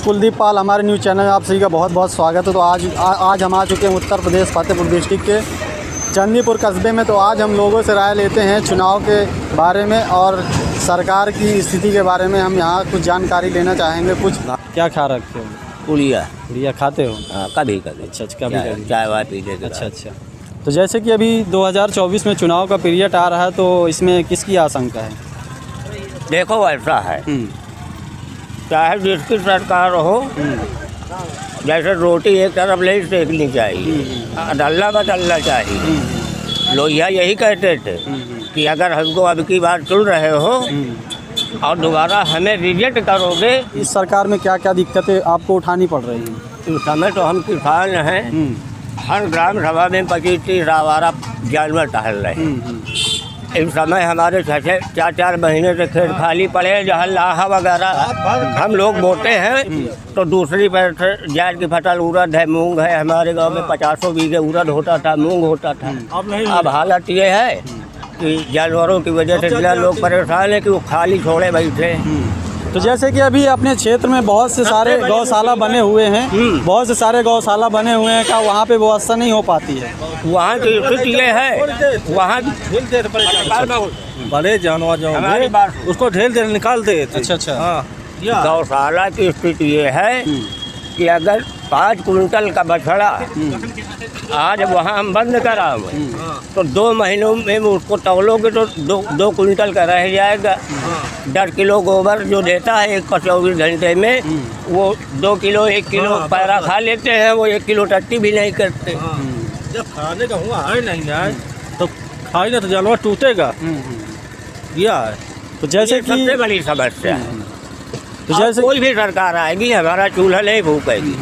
कुलदीप पाल, हमारे news channel में आप सभी का बहुत बहुत स्वागत है। तो आज हम आ चुके हैं उत्तर प्रदेश फतेहपुर डिस्ट्रिक्ट के चंदीपुर कस्बे में। तो आज हम लोगों से राय लेते हैं चुनाव के बारे में और सरकार की स्थिति के बारे में। हम यहाँ कुछ जानकारी लेना चाहेंगे। कुछ क्या खा रखते हो? पुड़िया खाते हो? कभी अच्छा, कभी चाय वाय पी लेते। अच्छा। तो जैसे कि अभी 2024 में चुनाव का पीरियड आ रहा है, तो इसमें किसकी आशंका है? देखो ऐसा है, चाहे जिसकी सरकार हो, जैसे रोटी एक तरफ नहीं सेकनी चाहिए, डलना बदलना चाहिए। लोग यही कहते थे कि अगर हमको अब की बार चुन रहे हो और दोबारा हमें रिजेक्ट करोगे। इस सरकार में क्या क्या दिक्कतें आपको उठानी पड़ रही हैं? इस समय तो हम किसान हैं, हर ग्राम सभा में 25-30 आवारा जानवर टहल रहे हैं। इस समय हमारे 4 महीने से खेत खाली पड़े, जहाँ लाहा वगैरह हम लोग बोते हैं तो दूसरी पर जाट की फसल उड़द है, मूंग है। हमारे गांव में 50 बीघे उड़द होता था, मूंग होता था। अब हालत ये है कि जानवरों की वजह से जिला लोग परेशान है कि वो खाली छोड़े बैठे। तो जैसे कि अभी अपने क्षेत्र में बहुत से सारे गौशाला बने हुए हैं, क्या वहाँ पे व्यवस्था नहीं हो पाती है? वहाँ की स्थिति ये है, वहाँ बड़े जानवर जो हमारी बात उसको ढेल दे निकाल दे। अच्छा। हाँ, गौशाला की स्थिति ये है कि अगर 5 कुंटल का बछड़ा आज वहाँ हम बंद करावे तो 2 महीनों में उसको तौलोगे तो 2 कुंटल का रह जाएगा। 10 किलो गोबर जो देता है 24 घंटे में, वो 2 किलो 1 किलो पैरा खा लेते हैं, वो 1 किलो टट्टी भी नहीं करते। जब खाने का हुआ है नहीं है तो खाएगा तो जानवर टूटेगा। यह है तो जैसे कि सबसे बड़ी समस्या है। तो जैसे कोई भी सरकार आएगी हमारा चूल्हा नहीं फूकेगी,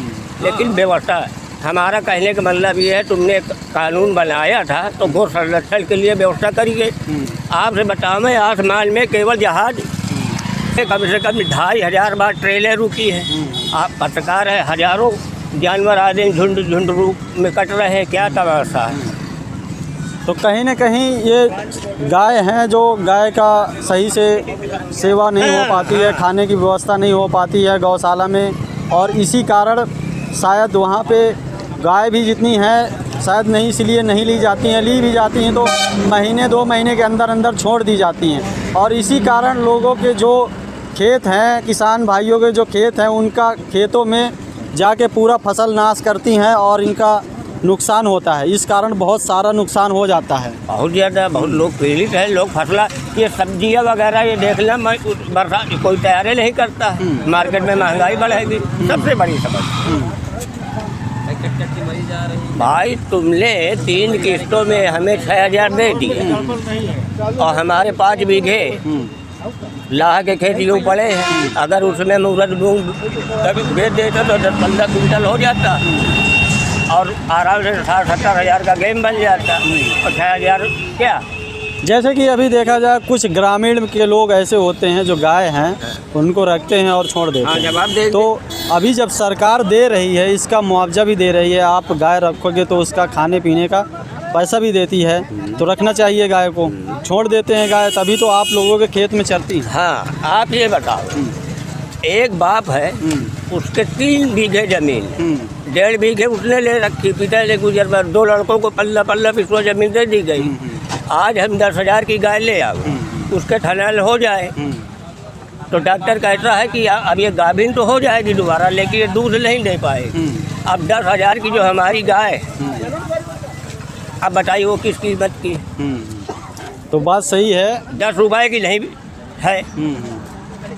लेकिन व्यवस्था, हमारा कहने का मतलब ये है, तुमने कानून बनाया था तो गौ संरक्षण के लिए व्यवस्था करिए। आपसे बताओ, आसमान में केवल जहाज कम से कम 2500 बार ट्रेलें रुकी है। आप पत्रकार है, हजारों जानवर आदमी झुंड रूप में कट रहे हैं। क्या तमाशा है? तो कहीं ना कहीं ये गाय हैं, जो गाय का सही से सेवा नहीं हो पाती है, खाने की व्यवस्था नहीं हो पाती है गौशाला में, और इसी कारण शायद वहाँ पे गाय भी जितनी हैं शायद नहीं, इसलिए नहीं ली जाती हैं। ली भी जाती हैं तो महीने 2 महीने के अंदर छोड़ दी जाती हैं, और इसी कारण लोगों के जो खेत हैं, किसान भाइयों के जो खेत हैं, उनका खेतों में जाके पूरा फसल नाश करती हैं और इनका नुकसान होता है। इस कारण बहुत सारा नुकसान हो जाता है। बहुत ज़्यादा, बहुत लोग पीड़ित हैं। लोग फसला, ये सब्जियां वगैरह ये देखना, बरसात कोई तैयारी नहीं करता। मार्केट में महंगाई बढ़ेगी, सबसे बड़ी समस्या। भाई तुमने 3 किस्तों में हमें 6000 दे दिए और हमारे 5 बीघे लाह के खेत यूँ पड़े हैं। अगर उसमें उड़द मूंग बेच देता तो 10-15 कुंटल हो जाता और आराम से 60-70 हज़ार का गेम बन जाता, और 6000 क्या। जैसे कि अभी देखा जाए, कुछ ग्रामीण के लोग ऐसे होते हैं जो गाय हैं उनको रखते हैं और छोड़ देते हैं। जवाब दे। तो अभी जब सरकार दे रही है, इसका मुआवजा भी दे रही है, आप गाय रखोगे तो उसका खाने पीने का पैसा भी देती है, तो रखना चाहिए गाय को। छोड़ देते हैं गाय, तभी तो आप लोगों के खेत में चलती है। हाँ, आप ये बताओ, एक बाप है, उसके 3 बीघे ज़मीन, 1.5 बीघे उसने ले रखी, पिता ने गुजर पर 2 लड़कों को 15 पिसवा ज़मीन दे दी गई। आज हम 10,000 की गाय ले आओ, उसके थनल हो जाए तो डॉक्टर कहता है कि अब ये गाभिन तो हो जाएगी दोबारा, लेकिन ये दूध नहीं दे पाएगी। अब 10,000 की जो हमारी गाय, अब बताइए वो किस कीमत की? तो बात सही है, 10 रुपये की नहीं है।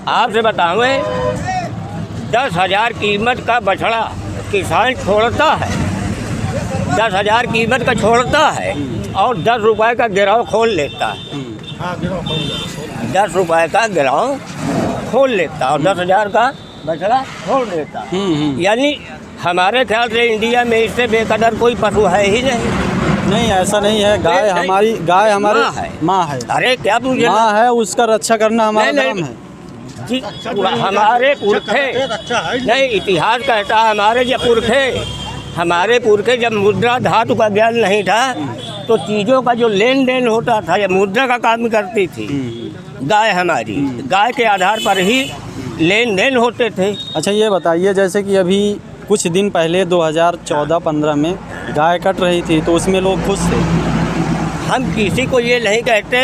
आपसे बताऊँ, 10,000 कीमत का बछड़ा किसान छोड़ता है, 10,000 कीमत का छोड़ता है और 10 रुपये का गिराव खोल लेता है। 10 रुपये का गिराव खोल लेता और 10,000 का बछड़ा छोड़ देता। यानी हमारे ख्याल से इंडिया में इससे बेकदर कोई पशु है ही नहीं। ऐसा नहीं है। गाय हमारी माँ है। अरे क्या पूछे, माँ है, उसका रक्षा करना हमारा काम है जी। हमारे पुरखे नहीं, इतिहास कहता है हमारे पुरखे जब मुद्रा धातु का ज्ञान नहीं था तो चीज़ों का जो लेन देन होता था, ये मुद्रा का काम करती थी गाय हमारी। गाय के आधार पर ही लेन देन होते थे। अच्छा ये बताइए, जैसे कि अभी कुछ दिन पहले 2014-15 में गाय कट रही थी तो उसमें लोग खुश थे। हम किसी को ये नहीं कहते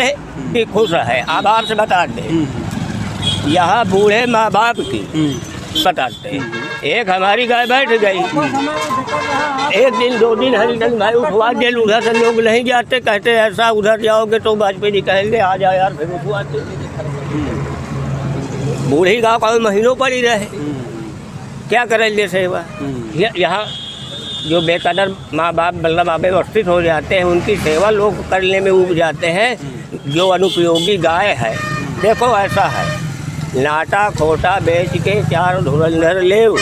कि खुश है, आभार से बता दें। यहाँ बूढ़े माँ बाप की बताते हैं, एक हमारी गाय बैठ गई, एक दिन 2 दिन हरिजन भाई उठवा दे, उधर से लोग नहीं जाते, कहते ऐसा उधर जाओगे तो वाजपेयी जी कहेंगे आ जाओ यार, फिर उठवाते। बूढ़ी गाँव का महीनों पड़ी रहे, क्या करेंगे सेवा। यहाँ जो बेकदर माँ बाप मतलब अव्यवस्थित हो जाते हैं, उनकी सेवा लोग करने में उब जाते हैं। जो अनुपयोगी गाय है, देखो ऐसा है, नाटा खोटा बेच के 4 धुरंधर लेव।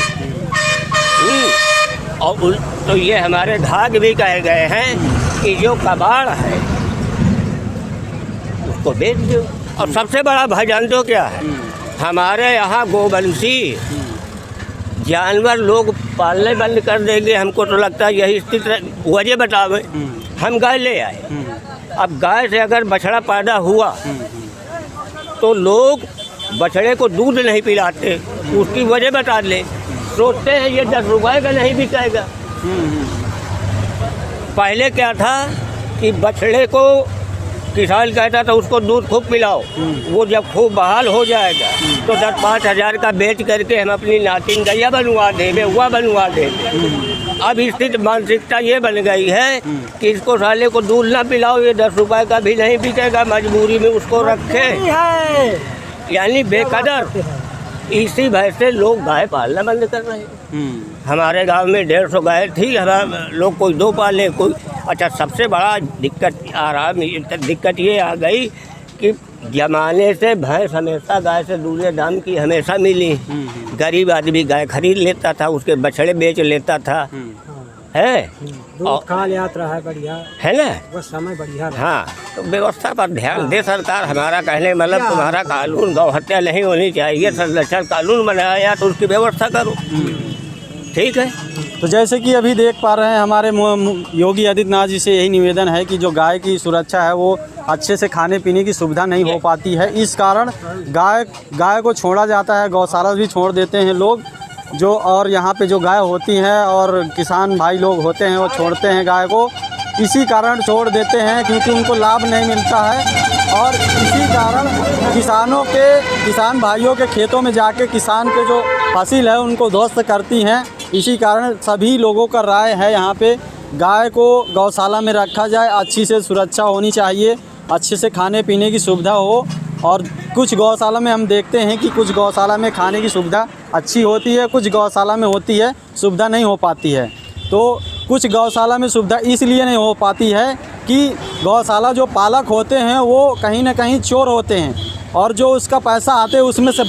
और तो ये हमारे धाग भी कहे गए हैं कि जो कबाड़ है उसको बेच दो। और सबसे बड़ा भजन तो क्या है, हमारे यहाँ गोवंशी जानवर लोग पालने बंद कर देंगे। हमको तो लगता है यही स्थिति वजह बतावे। हम गाय ले आए, अब गाय से अगर बछड़ा पैदा हुआ तो लोग बछड़े को दूध नहीं पिलाते, उसकी वजह बता ले। सोचते हैं ये 10 रुपए का नहीं बिकेगा। पहले क्या था कि बछड़े को किसान कहता था उसको दूध खूब पिलाओ, वो जब खूब बहाल हो जाएगा तो 10-5 हज़ार का बेच करके हम अपनी नातिन गैया बनवा देंगे, हुआ बनवा देंगे। अब स्थिति मानसिकता ये बन गई है कि इसको साले को दूध ना पिलाओ, ये 10 रुपए का भी नहीं बिकेगा, मजबूरी में उसको रखे, यानी बेकदर। इसी भय से लोग गाय पालना बंद कर रहे हैं। हमारे गांव में 150 गाय थी, हमारा लोग कोई 2 पाले, कोई। अच्छा, सबसे बड़ा दिक्कत ये आ गई कि जमाने से भैंस हमेशा गाय से दूसरे दाम की हमेशा मिली। गरीब आदमी गाय खरीद लेता था, उसके बछड़े बेच लेता था, है दूध खा यात्रा है बढ़िया, है ना, वो समय बढ़िया। हाँ, तो व्यवस्था पर ध्यान दे सरकार। हमारा कहने मतलब तुम्हारा कानून गौ हत्या नहीं होनी चाहिए, संरक्षण कानून बनाया तो उसकी व्यवस्था करो, ठीक है। तो जैसे कि अभी देख पा रहे हैं, हमारे योगी आदित्यनाथ जी से यही निवेदन है कि जो गाय की सुरक्षा है वो अच्छे से खाने पीने की सुविधा नहीं हो पाती है। इस कारण गाय को छोड़ा जाता है, गौशाला भी छोड़ देते हैं लोग जो, और यहाँ पे जो गाय होती हैं और किसान भाई लोग होते हैं वो छोड़ते हैं गाय को, इसी कारण छोड़ देते हैं क्योंकि उनको लाभ नहीं मिलता है। और इसी कारण किसान भाइयों के खेतों में जाके किसान के जो फसिल है उनको ध्वस्त करती हैं। इसी कारण सभी लोगों का राय है यहाँ पे गाय को गौशाला में रखा जाए, अच्छी से सुरक्षा होनी चाहिए, अच्छे से खाने पीने की सुविधा हो। और कुछ गौशाला में हम देखते हैं कि कुछ गौशाला में खाने की सुविधा अच्छी होती है, कुछ गौशाला में होती है सुविधा नहीं हो पाती है। तो कुछ गौशाला में सुविधा इसलिए नहीं हो पाती है कि गौशाला जो पालक होते हैं वो कहीं ना कहीं चोर होते हैं, और जो उसका पैसा आते हैं उसमें से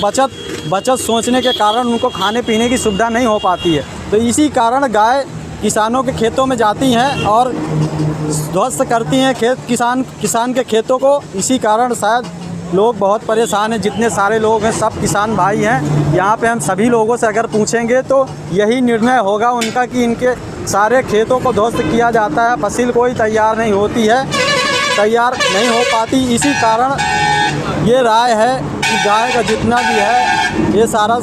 बचत सोचने के कारण उनको खाने पीने की सुविधा नहीं हो पाती है। तो इसी कारण गाय किसानों के खेतों में जाती हैं और ध्वस्त करती हैं किसान के खेतों को। इसी कारण शायद लोग बहुत परेशान हैं, जितने सारे लोग हैं सब किसान भाई हैं। यहाँ पे हम सभी लोगों से अगर पूछेंगे तो यही निर्णय होगा उनका कि इनके सारे खेतों को ध्वस्त किया जाता है, फसिल कोई तैयार नहीं होती है, तैयार नहीं हो पाती। इसी कारण ये राय है कि गाय का जितना भी है ये सारा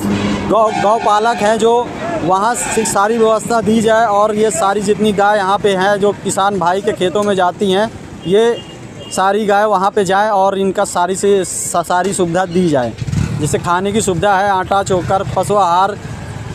गौ पालक हैं जो वहाँ से सारी व्यवस्था दी जाए, और ये सारी जितनी गाय यहाँ पे हैं जो किसान भाई के खेतों में जाती हैं, ये सारी गाय वहाँ पे जाए और इनका सारी सुविधा दी जाए। जैसे खाने की सुविधा है, आटा चोकर पशु आहार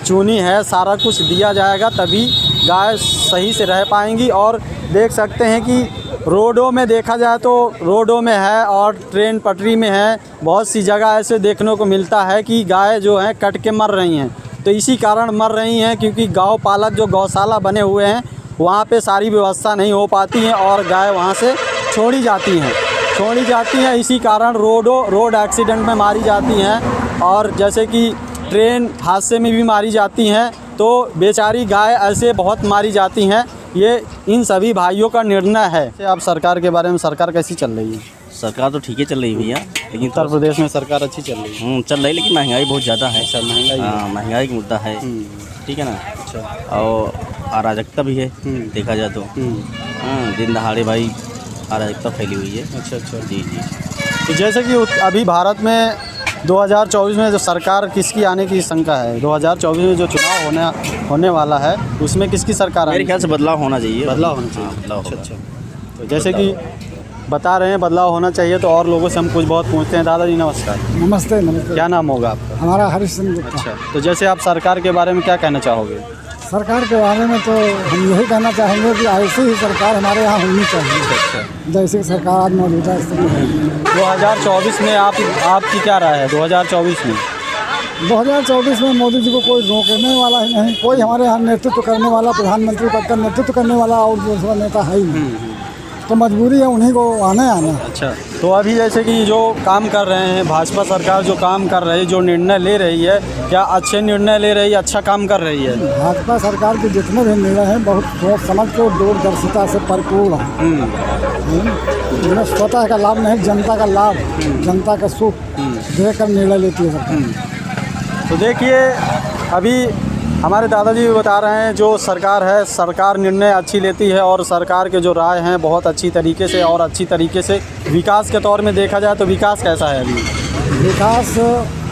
चूनी है, सारा कुछ दिया जाएगा, तभी गाय सही से रह पाएंगी। और देख सकते हैं कि रोडों में देखा जाए तो रोडों में है और ट्रेन पटरी में है, बहुत सी जगह ऐसे देखने को मिलता है कि गाय जो हैं कट के मर रही हैं। तो इसी कारण मर रही हैं क्योंकि गौ पालक जो गौशाला बने हुए हैं वहाँ पे सारी व्यवस्था नहीं हो पाती है और गाय वहाँ से छोड़ी जाती हैं। इसी कारण रोड एक्सीडेंट में मारी जाती हैं, और जैसे कि ट्रेन हादसे में भी मारी जाती हैं। तो बेचारी गाय ऐसे बहुत मारी जाती हैं। ये इन सभी भाइयों का निर्णय है। अब सरकार के बारे में, सरकार कैसी चल रही है? सरकार तो ठीक है चल रही है भैया, लेकिन उत्तर प्रदेश में सरकार अच्छी चल रही है। चल रही है, लेकिन महंगाई बहुत ज़्यादा है सर। महंगाई का मुद्दा है, ठीक है ना। अच्छा। और अराजकता भी है देखा जाए तो। दिन दहाड़े भाई अराजकता फैली हुई है। अच्छा। जी। तो जैसे कि अभी भारत में 2024 में जो सरकार किसकी आने की शंका है? 2024 में जो चुनाव होने वाला है उसमें किसकी सरकार मेरे ख्याल से बदलाव होना चाहिए। बदलाव होना चाहिए। हाँ, बदलाव होगा। अच्छा। तो जैसे कि बता रहे हैं बदलाव होना चाहिए, तो और लोगों से हम कुछ बहुत पूछते हैं। दादाजी नमस्कार। नमस्ते नमस्ते। क्या नाम होगा आपका? हमारा हरिश्चंद्र गुप्ता। अच्छा, तो जैसे आप सरकार के बारे में क्या कहना चाहोगे? सरकार के बारे में तो हम यही कहना चाहेंगे कि ऐसी ही सरकार हमारे यहाँ होनी चाहिए, जैसी सरकार आज मौजूदा स्थिति में है। 2024 में आपकी क्या राय है? 2024 में 2024 में मोदी जी को कोई रोकने वाला ही नहीं, कोई हमारे यहाँ नेतृत्व करने वाला, प्रधानमंत्री पद का नेतृत्व करने वाला और दूसरा नेता है ही नहीं, तो मजबूरी है उन्हीं को आना। अच्छा, तो अभी जैसे कि जो काम कर रहे हैं भाजपा सरकार, जो काम कर रही है, जो निर्णय ले रही है, क्या अच्छे निर्णय ले रही है, अच्छा काम कर रही है? भाजपा सरकार के जितने भी निर्णय हैं बहुत सोच समझ के दूरदर्शिता से भरपूर हैं, जिन्हें स्वतः का लाभ नहीं, जनता का लाभ, जनता का सुख देकर निर्णय लेती है सरकार। तो देखिए, अभी हमारे दादाजी भी बता रहे हैं जो सरकार है, सरकार निर्णय अच्छी लेती है और सरकार के जो राय हैं बहुत अच्छी तरीके से और अच्छी तरीके से। विकास के तौर में देखा जाए तो विकास कैसा है अभी? विकास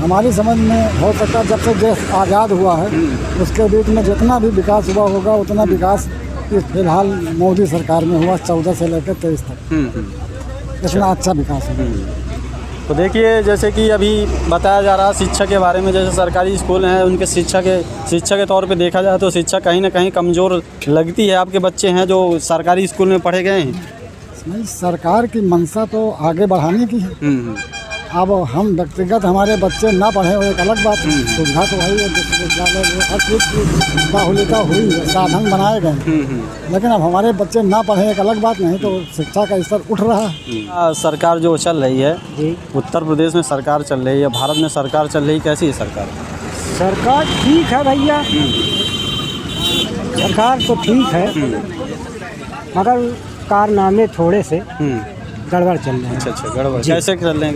हमारी समझ में हो सकता है जब से देश आज़ाद हुआ है उसके बीच में जितना भी विकास हुआ होगा उतना विकास फिलहाल मोदी सरकार में हुआ, 14 से लेकर 23 तक इतना अच्छा विकास हुआ। तो देखिए, जैसे कि अभी बताया जा रहा है शिक्षा के बारे में, जैसे सरकारी स्कूल हैं उनके शिक्षा के तौर पे देखा जाए तो शिक्षा कहीं ना कहीं कमज़ोर लगती है। आपके बच्चे हैं जो सरकारी स्कूल में पढ़े गए हैं? नहीं, सरकार की मंशा तो आगे बढ़ाने की है। अब हम व्यक्तिगत हमारे बच्चे ना पढ़े वो एक अलग बात है, सुविधा तो वही है, विश्वविद्यालय हर चीज़ की बाहुल्यता हुई है, साधन बनाए गए, लेकिन अब हमारे बच्चे ना पढ़े एक अलग बात, नहीं तो शिक्षा का स्तर उठ रहा है। सरकार जो चल रही है, उत्तर प्रदेश में सरकार चल रही है, भारत में सरकार चल रही है, कैसी है सरकार? सरकार ठीक है भैया, सरकार तो ठीक है, मगर कारनामे थोड़े से गड़बड़ चल रहे हैं। अच्छा, गड़बड़ कैसे चल रहे हैं?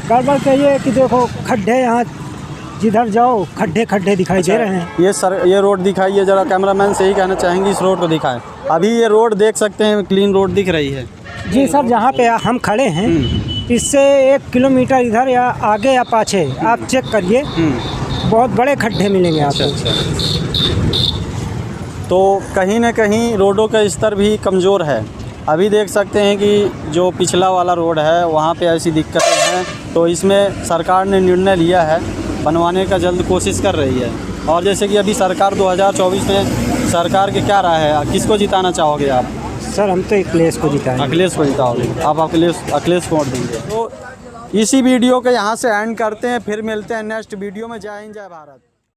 गड़बड़ तो ये कि देखो खड्डे, यहाँ जिधर जाओ खड्डे दिखाई दे रहे हैं। ये रोड दिखाइए जरा, कैमरामैन से ही कहना चाहेंगे इस रोड को दिखाएं। अभी ये रोड देख सकते हैं, क्लीन रोड दिख रही है। जी सर, जहाँ पे हम खड़े हैं इससे 1 किलोमीटर इधर या आगे या पाछे आप चेक करिए, बहुत बड़े खड्डे मिलेंगे आपको। अच्छा। तो कहीं ना कहीं रोडों का स्तर भी कमज़ोर है। अभी देख सकते हैं कि जो पिछला वाला रोड है वहाँ पे ऐसी दिक्कतें हैं, तो इसमें सरकार ने निर्णय लिया है, बनवाने का जल्द कोशिश कर रही है। और जैसे कि अभी सरकार 2024 में सरकार की क्या राय है, किसको जिताना चाहोगे आप? सर हम तो अखिलेश को जिताएंगे। अखिलेश को जिताओगे आप? अखिलेश को वोट देंगे। तो इसी वीडियो को यहाँ से एंड करते हैं, फिर मिलते हैं नेक्स्ट वीडियो में। जय हिंद, जय भारत।